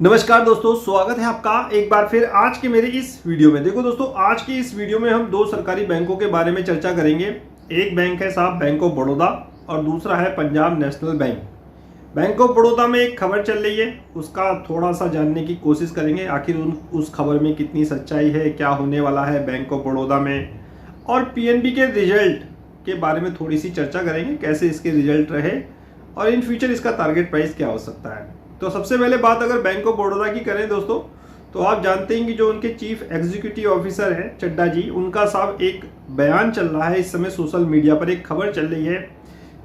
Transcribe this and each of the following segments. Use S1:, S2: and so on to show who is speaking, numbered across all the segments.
S1: नमस्कार दोस्तों, स्वागत है आपका एक बार फिर आज के मेरे इस वीडियो में। देखो दोस्तों, आज की इस वीडियो में हम दो सरकारी बैंकों के बारे में चर्चा करेंगे। एक बैंक है साहब बैंक ऑफ बड़ौदा और दूसरा है Punjab national bank. Bank of Baroda में एक खबर चल रही है, उसका थोड़ा सा जानने की कोशिश करेंगे आखिर उस खबर में कितनी सच्चाई है, क्या होने वाला है बैंक ऑफ बड़ौदा में। और पीएनबी के रिजल्ट के बारे में थोड़ी सी चर्चा करेंगे, कैसे इसके रिजल्ट रहे और इन फ्यूचर इसका टारगेट प्राइस क्या हो सकता है। तो सबसे पहले बात अगर बैंक ऑफ बड़ौदा की करें दोस्तों, तो आप जानते हैं कि जो उनके चीफ एग्जीक्यूटिव ऑफिसर हैं चड्डा जी, उनका साहब एक बयान चल रहा है इस समय सोशल मीडिया पर, एक खबर चल रही है।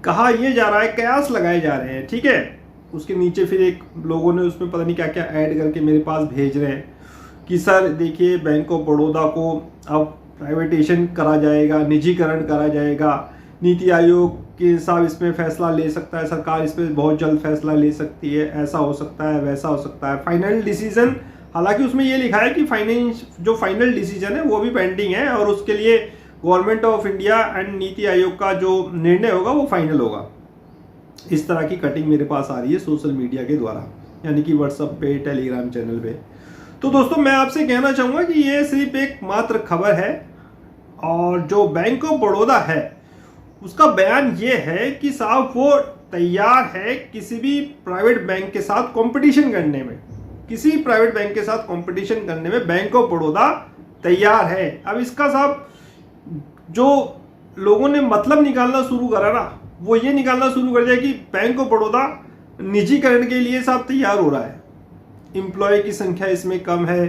S1: कहा यह जा रहा है, कयास लगाए जा रहे हैं, ठीक है। उसके नीचे फिर एक लोगों ने उसमें पता नहीं क्या क्या ऐड करके मेरे पास भेज रहे हैं कि सर देखिए बैंक ऑफ बड़ौदा को अब प्राइवेटेशन करा जाएगा, निजीकरण करा जाएगा, नीति आयोग के साहब इसमें फैसला ले सकता है, सरकार इस पर बहुत जल्द फैसला ले सकती है, ऐसा हो सकता है, वैसा हो सकता है। फाइनल डिसीजन, हालांकि उसमें ये लिखा है कि फाइनल डिसीजन है वो भी पेंडिंग है और उसके लिए government of India and NITI Aayog का जो निर्णय होगा वो फाइनल होगा। इस तरह की कटिंग मेरे पास आ रही है सोशल मीडिया के द्वारा, यानी कि व्हाट्सएप पे, टेलीग्राम चैनल पे। तो दोस्तों मैं आपसे कहना चाहूँगा कि ये सिर्फ एक मात्र खबर है और जो बैंक ऑफ बड़ौदा है उसका बयान ये है कि साहब वो तैयार है किसी भी प्राइवेट बैंक के साथ कंपटीशन करने में, किसी प्राइवेट बैंक के साथ कंपटीशन करने में बैंक ऑफ बड़ौदा तैयार है। अब इसका साहब जो लोगों ने मतलब निकालना शुरू करा ना, वो ये निकालना शुरू कर दिया कि बैंक ऑफ बड़ौदा निजीकरण के लिए साहब तैयार हो रहा है, एम्प्लॉय की संख्या इसमें कम है,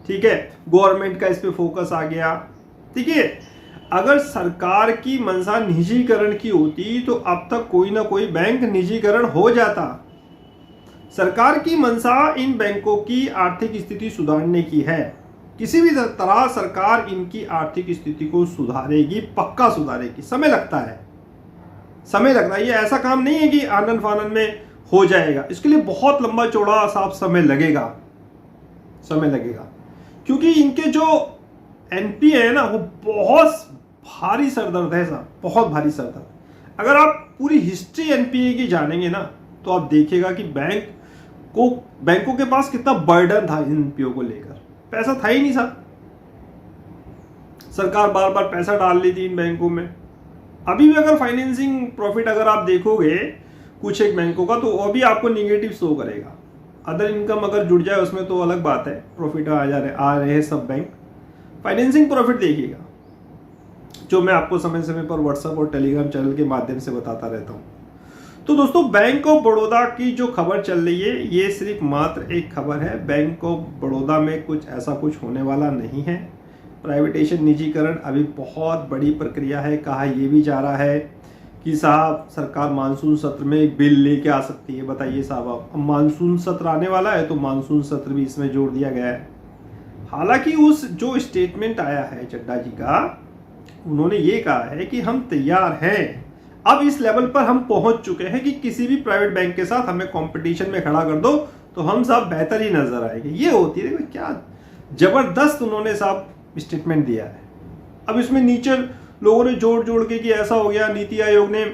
S1: ठीक है, गवर्नमेंट का इस पर फोकस आ गया। ठीक है, अगर सरकार की मंशा निजीकरण की होती तो अब तक कोई ना कोई बैंक निजीकरण हो जाता। सरकार की मंशा इन बैंकों की आर्थिक स्थिति सुधारने की है, किसी भी तरह सरकार इनकी आर्थिक स्थिति को सुधारेगी, पक्का सुधारेगी। समय लगता है, समय लगता है, ये ऐसा काम नहीं है कि आनन फानन में हो जाएगा, इसके लिए बहुत लंबा चौड़ा साफ समय लगेगा, समय लगेगा। क्योंकि इनके जो एनपीए है ना वो बहुत भारी सरदर्द है साहब, बहुत भारी सरदर्द। अगर आप पूरी हिस्ट्री एनपीए की जानेंगे ना तो आप देखिएगा कि बैंकों के पास कितना बर्डन था एनपीओ को लेकर, पैसा था ही नहीं साहब। सरकार बार बार पैसा डाल ली थी इन बैंकों में। अभी भी अगर फाइनेंसिंग प्रॉफिट अगर आप देखोगे कुछ एक बैंकों का, तो वो भी आपको निगेटिव शो करेगा। अदर इनकम अगर जुड़ जाए उसमें तो अलग बात है, प्रॉफिट आ रहे हैं सब बैंक। फाइनेंसिंग प्रॉफिट देखिएगा, जो मैं आपको समय समय पर व्हाट्सएप और टेलीग्राम चैनल के माध्यम से बताता रहता हूं। तो दोस्तों बैंक ऑफ बड़ौदा की जो खबर चल रही है ये सिर्फ मात्र एक खबर है। बैंक ऑफ बड़ौदा में कुछ ऐसा कुछ होने वाला नहीं है। प्राइवेटेशन, निजीकरण अभी बहुत बड़ी प्रक्रिया है। कहा यह भी जा रहा है कि साहब सरकार मानसून सत्र में एक बिल लेके आ सकती है। बताइए साहब, अब मानसून सत्र आने वाला है तो मानसून सत्र भी इसमें जोड़ दिया गया है। हालांकि उस जो स्टेटमेंट आया है चड्डा जी का, उन्होंने ये कहा है कि हम तैयार हैं, अब इस लेवल पर हम पहुंच चुके हैं कि किसी भी प्राइवेट बैंक के साथ हमें कंपटीशन में खड़ा कर दो तो हम साहब बेहतर ही नजर आएंगे। ये होती है, क्या जबरदस्त उन्होंने साहब स्टेटमेंट दिया है। अब इसमें नीचे लोगों ने जोड़ के कि ऐसा हो गया, नीति आयोग ने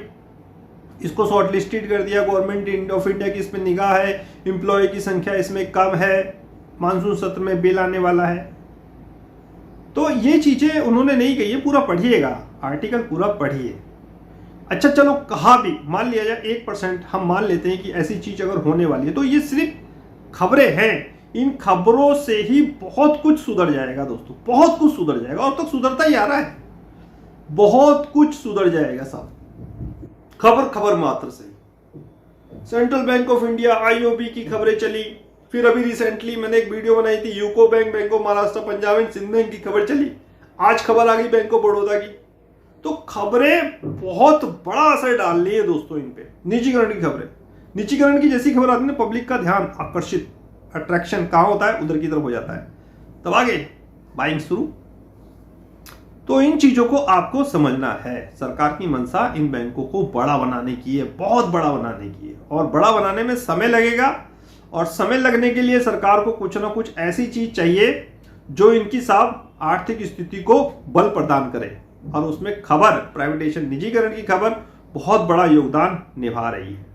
S1: इसको शॉर्ट लिस्टेड कर दिया, गवर्नमेंट ऑफ इंडिया की इसमें निगाह है, एम्प्लॉय की संख्या इसमें कम है, मानसून सत्र में बिल आने वाला है। तो ये चीजें उन्होंने नहीं कही है, पूरा पढ़िएगा, आर्टिकल पूरा पढ़िए। अच्छा चलो, कहा भी मान लिया जाए 1% हम मान लेते हैं कि ऐसी चीज अगर होने वाली है, तो ये सिर्फ खबरें हैं। इन खबरों से ही बहुत कुछ सुधर जाएगा दोस्तों, बहुत कुछ सुधर जाएगा, और तक सुधरता ही आ रहा है, बहुत कुछ सुधर जाएगा साहब। खबर मात्र से central bank of India, IOB की खबरें चली, फिर अभी रिसेंटली मैंने एक वीडियो बनाई थी UCO bank, bank of Maharashtra, Punjab and Sindh bank की खबर चली। आज खबर आ गई बैंक ऑफ बड़ौदा की। तो खबरें बहुत बड़ा असर डाल रही है दोस्तों इन पे। निजीकरण की खबरें, निजीकरण की जैसी खबर आती है ना, पब्लिक का ध्यान आकर्षित, अट्रैक्शन कहां होता है, उधर की तरफ हो जाता है, तब आगे बाइंग शुरू। तो इन चीजों को आपको समझना है। सरकार की मंशा इन बैंकों को बड़ा बनाने की है, बहुत बड़ा बनाने की है, और बड़ा बनाने में समय लगेगा। और समय लगने के लिए सरकार को कुछ ना कुछ ऐसी चीज चाहिए जो इनकी साहब आर्थिक स्थिति को बल प्रदान करे, और उसमें खबर प्राइवेटेशन, निजीकरण की खबर बहुत बड़ा योगदान निभा रही है।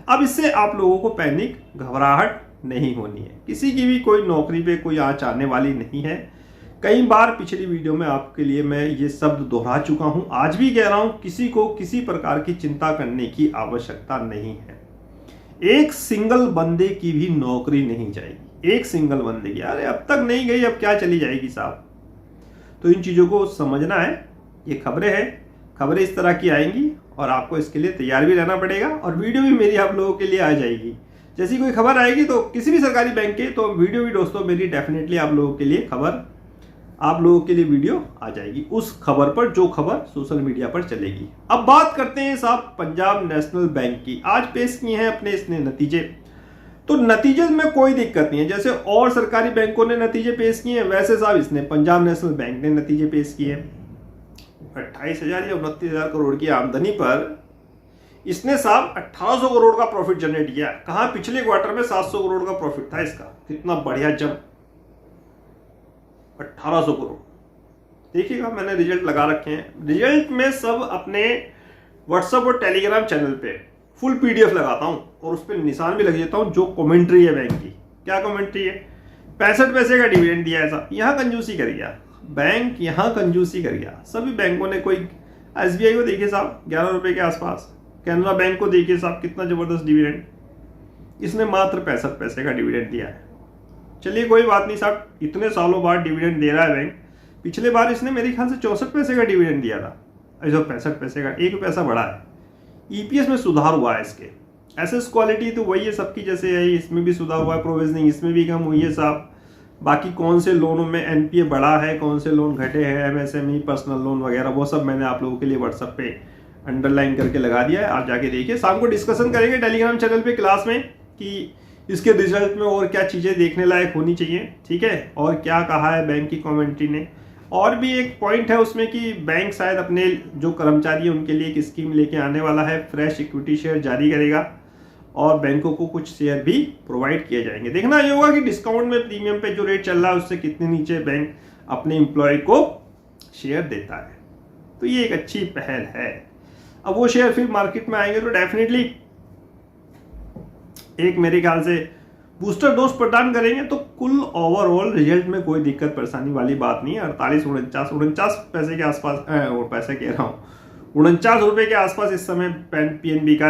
S1: अब इससे आप लोगों को पैनिक, घबराहट नहीं होनी है। किसी की भी कोई नौकरी पे कोई आँच आने वाली नहीं है। कई बार पिछली वीडियो में आपके लिए मैं ये शब्द दोहरा चुका हूं, आज भी कह रहा हूं, किसी को किसी प्रकार की चिंता करने की आवश्यकता नहीं है। एक सिंगल बंदे की भी नौकरी नहीं जाएगी, एक सिंगल बंदे की। अरे अब तक नहीं गई, अब क्या चली जाएगी साहब। तो इन चीज़ों को समझना है। ये खबरें हैं, खबरें इस तरह की आएंगी और आपको इसके लिए तैयार भी रहना पड़ेगा और वीडियो भी मेरी आप लोगों के लिए आ जाएगी। जैसी कोई खबर आएगी तो किसी भी सरकारी बैंक के, तो वीडियो भी दोस्तों मेरी डेफिनेटली आप लोगों के लिए आप लोगों के लिए वीडियो आ जाएगी उस खबर पर जो खबर सोशल मीडिया पर चलेगी। अब बात करते हैं साहब पंजाब नेशनल बैंक की। आज पेश किए हैं अपने इसने नतीजे। तो नतीजे में कोई दिक्कत नहीं है, जैसे और सरकारी बैंकों ने नतीजे पेश किए हैं वैसे साहब इसने पंजाब नेशनल बैंक ने नतीजे पेश किए। 28,000 या 29,000 करोड़ की आमदनी पर इसने साहब 1,800 करोड़ का प्रॉफिट जनरेट किया। कहां? पिछले क्वार्टर में 700 करोड़ का प्रॉफिट था इसका। कितना बढ़िया जंप, 1,800 करोड़। देखिएगा मैंने रिजल्ट लगा रखे हैं। रिजल्ट में सब अपने व्हाट्सएप और टेलीग्राम चैनल पे फुल पीडीएफ लगाता हूं और उस पर निशान भी लग जाता हूं जो कमेंट्री है बैंक की। क्या कमेंट्री है? 65 पैसे का डिविडेंड दिया ऐसा। यहां कंजूसी कर गया बैंक, यहां कंजूसी कर गया। सभी बैंकों ने, कोई एसबीआई को देखिए साहब 11 रुपए के आसपास, कैनरा बैंक को देखिए साहब कितना जबरदस्त डिविडेंड, इसने मात्र 65 पैसे का डिविडेंड दिया है। चलिए कोई बात नहीं साहब, इतने सालों बाद डिविडेंड दे रहा है बैंक। पिछले बार इसने मेरे ख्याल से 64 पैसे का डिविडेंड दिया था, ऐसा 65 पैसे का 1 पैसा बढ़ा है। ईपीएस में सुधार हुआ है इसके। एसेस क्वालिटी तो वही है सबकी जैसे है, इसमें भी सुधार हुआ है। प्रोविजनिंग इसमें भी कम हुई है साहब। बाकी कौन से लोनों में एनपीए बढ़ा है, कौन से लोन घटे हैं, एमएसएमई पर्सनल लोन वगैरह, वो सब मैंने आप लोगों के लिए व्हाट्सएप पे अंडरलाइन करके लगा दिया है। आप जाके देखिए। शाम को डिस्कशन करेंगे टेलीग्राम चैनल पे क्लास में कि इसके रिजल्ट में और क्या चीज़ें देखने लायक होनी चाहिए, ठीक है, और क्या कहा है बैंक की कमेंट्री ने। और भी एक पॉइंट है उसमें कि बैंक शायद अपने जो कर्मचारी है उनके लिए एक स्कीम लेके आने वाला है, फ्रेश इक्विटी शेयर जारी करेगा और बैंकों को कुछ शेयर भी प्रोवाइड किए जाएंगे। देखना ये होगा कि डिस्काउंट में प्रीमियम पे जो रेट चल रहा है उससे कितने नीचे बैंक अपने एम्प्लॉय को शेयर देता है। तो ये एक अच्छी पहल है। अब वो शेयर फिर मार्केट में आएंगे तो डेफिनेटली एक मेरे ख्याल से बूस्टर डोज प्रदान करेंगे। तो कुल ओवरऑल रिजल्ट में कोई दिक्कत परेशानी वाली बात नहीं है। 48-49 पैसे के आसपास, पैसे कह रहा हूँ 49 रुपये के आसपास इस समय पीएनबी का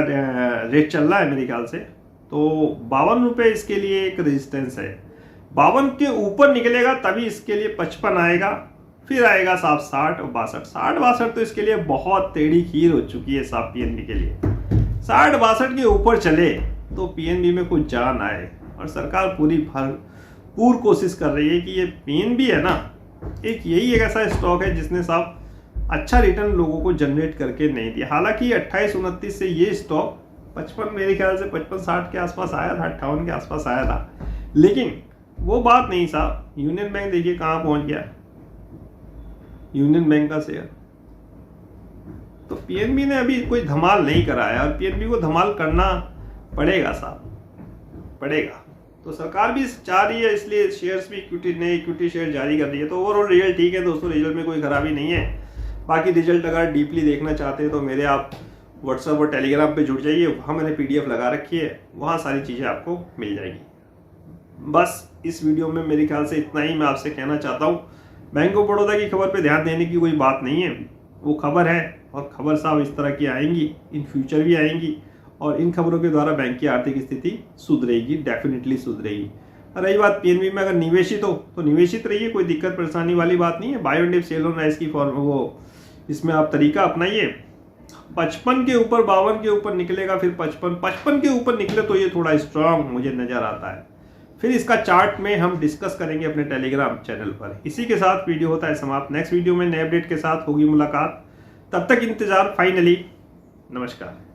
S1: रेट चल रहा है मेरे ख्याल से। तो 52 रुपये इसके लिए एक रेजिस्टेंस है। 52 के ऊपर निकलेगा तभी इसके लिए 55 आएगा, फिर आएगा साहब 60 और 62। तो इसके लिए बहुत टेढ़ी खीर हो चुकी है साहब पीएनबी के लिए। 60-62 के ऊपर चले तो पीएनबी में कुछ जान आए और सरकार पूरी भरपूर कोशिश कर रही है कि ये पीएनबी है ना, यही एक ऐसा स्टॉक है जिसने साहब अच्छा रिटर्न लोगों को जनरेट करके नहीं दिया। हालांकि 28-29 से ये स्टॉक 55 मेरे ख्याल से 55-60 के आसपास आया था, 58 के आसपास आया था, लेकिन वो बात नहीं साहब। यूनियन बैंक देखिए कहाँ पहुंच गया, यूनियन बैंक का शेयर। तो पीएनबी ने अभी कोई धमाल नहीं कराया और पीएनबी को धमाल करना पड़ेगा साहब, पड़ेगा। तो सरकार भी चाह रही है, इसलिए शेयर्स भी इक्विटी शेयर जारी कर रही है। तो ओवरऑल रिजल्ट ठीक है दोस्तों, रिजल्ट में कोई खराबी नहीं है। बाकी रिजल्ट अगर डीपली देखना चाहते हैं तो मेरे आप व्हाट्सएप और टेलीग्राम पे जुड़ जाइए, वहाँ मैंने पीडीएफ लगा रखी है, वहाँ सारी चीज़ें आपको मिल जाएगी। बस इस वीडियो में मेरे ख्याल से इतना ही मैं आपसे कहना चाहता हूँ। बैंक ऑफ बड़ौदा की खबर पे ध्यान देने की कोई बात नहीं है, वो खबर है और खबर साहब इस तरह की आएंगी, इन फ्यूचर भी आएंगी और इन खबरों के द्वारा बैंक की आर्थिक स्थिति सुधरेगी, डेफिनेटली सुधरेगी। रही बात पीएनबी में अगर निवेशित हो तो निवेशित रहिए, कोई दिक्कत परेशानी वाली बात नहीं है। Buy on dip sell on rise की फॉर्म वो इसमें आप तरीका अपनाइए। 55 के ऊपर 52 के ऊपर निकलेगा, फिर 55 के ऊपर निकले तो ये थोड़ा स्ट्रांग मुझे नजर आता है। फिर इसका चार्ट में हम डिस्कस करेंगे अपने टेलीग्राम चैनल पर। इसी के साथ वीडियो होता है समाप्त। नेक्स्ट वीडियो में नए अपडेट के साथ होगी मुलाकात, तब तक इंतजार। फाइनली नमस्कार।